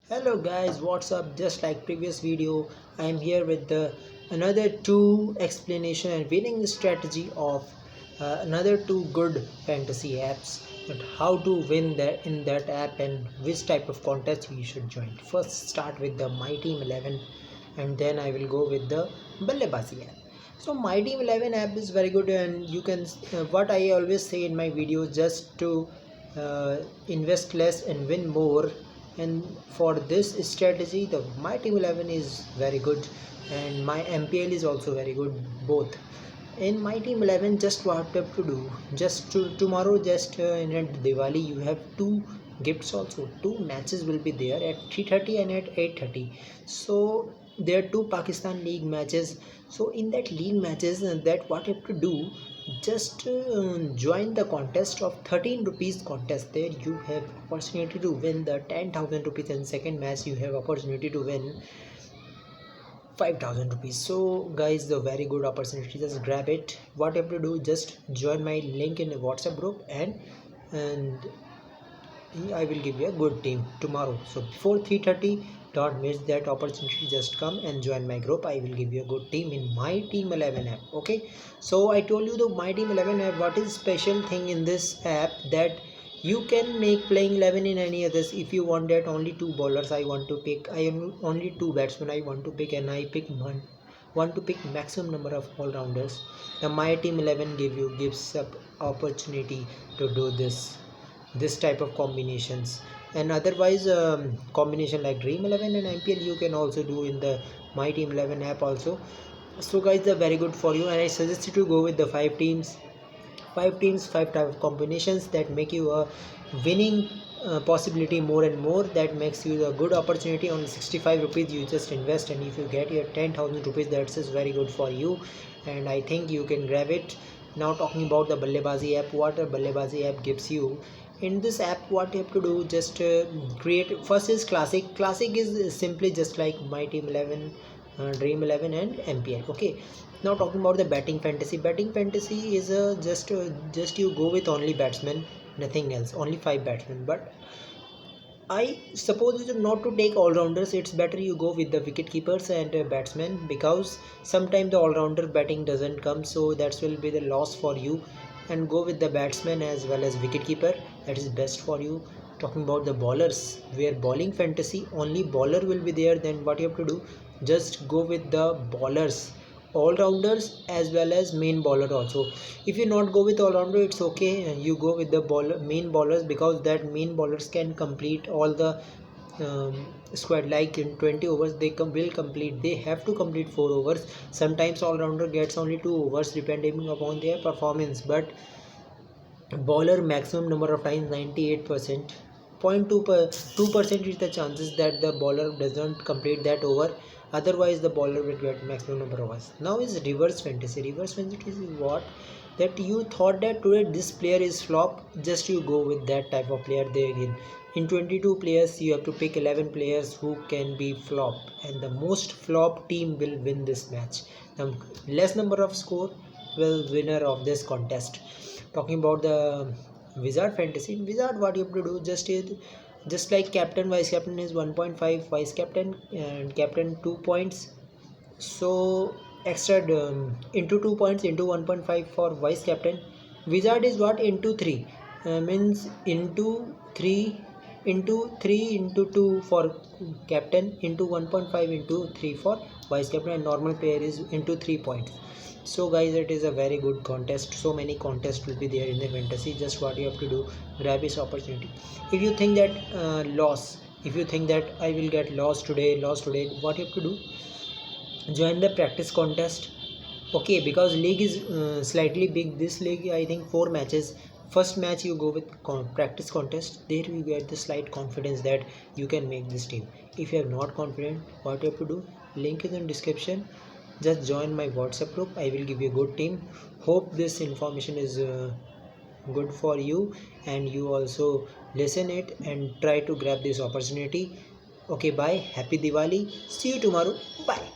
Hello guys, what's up? Just like previous video, I am here with the another two explanation and winning strategy of another two good fantasy apps, but how to win that in that app and which type of contest you should join. First start with the My Team 11 and then I will go with the Ballebazi app. So My Team 11 app is very good and you can what I always say in my videos, just to invest less and win more. And for this strategy the My Team 11 is very good and my MPL is also very good both. In My Team 11, just what you have to do, just to tomorrow, just in Diwali, you have two gifts also. Two matches will be there at 3:30 and at 8:30. So there are two Pakistan League matches. So in that league matches, that what you have to do, just join the contest of 13 rupees contest. There you have opportunity to win the 10,000 rupees, and second match you have opportunity to win 5,000 rupees. So guys, the very good opportunity, just grab it. What you have to do, just join my link in the WhatsApp group and I will give you a good team tomorrow. So before 3:30, don't miss that opportunity. Just come and join my group. I will give you a good team in My Team 11 app. Okay. So I told you the My Team 11 app. What is special thing in this app, that you can make playing 11 in any others. If you want that only two bowlers I want to pick, I am only two batsmen I want to pick, and I pick one want to pick maximum number of all rounders. The My Team 11 gives up opportunity to do this type of combinations. And otherwise combination like Dream 11 and MPL you can also do in the My Team 11 app also. So guys, they're very good for you, and I suggest you to go with the five teams, five type of combinations that make you a winning possibility more and more. That makes you a good opportunity. On 65 rupees you just invest, and if you get your 10,000 rupees, that's is very good for you, and I think you can grab it. Now talking about the Ballebazi app, what a Ballebazi app gives you. In this app, what you have to do, just create. First is classic is simply just like My Team 11, Dream 11 and MPL. Okay. Now talking about the batting fantasy is just you go with only batsmen, nothing else, only five batsmen. But I suppose you not to take all rounders. It's better you go with the wicket keepers and batsmen, because sometimes the all rounder batting doesn't come, so that will be the loss for you. And go with the batsman as well as wicket keeper. That is best for you. Talking about the bowlers, where bowling fantasy only bowler will be there, then what you have to do, just go with the bowlers, all rounders as well as main bowler also. If you not go with all rounder, it's okay, you go with the main bowlers, because that main bowlers can complete all the squad. Like in 20 overs they will complete, they have to complete 4 overs. Sometimes all rounder gets only 2 overs depending upon their performance, but bowler maximum number of times 98%. 0.2% is the chances that the bowler doesn't complete that over. Otherwise the bowler will get maximum number of overs. Now is reverse fantasy is what, that you thought that today this player is flop, just you go with that type of player. There again, in 22 players you have to pick 11 players who can be flop, and the most flop team will win this match. The less number of score will winner of this contest. Talking about the Wizard fantasy, in Wizard what you have to do, just like captain vice captain is 1.5, vice captain and captain 2 points. So extra into 2 points into 1.5 for vice captain. Wizard is what, into 3, means into 2 for captain, into 1.5 into 3 for vice captain, and normal player is into 3 points. So guys, it is a very good contest. So many contests will be there in the fantasy. Just what you have to do, grab this opportunity. If you think that if you think that I will get lost today, what you have to do, join the practice contest. Okay, because league is slightly big. This league, I think 4 matches. First match you go with practice contest. There you get the slight confidence that you can make this team. If you are not confident, what you have to do, link is in description. Just join my WhatsApp group. I will give you a good team. Hope this information is good for you, and you also listen it and try to grab this opportunity. Okay, bye. Happy Diwali. See you tomorrow. Bye.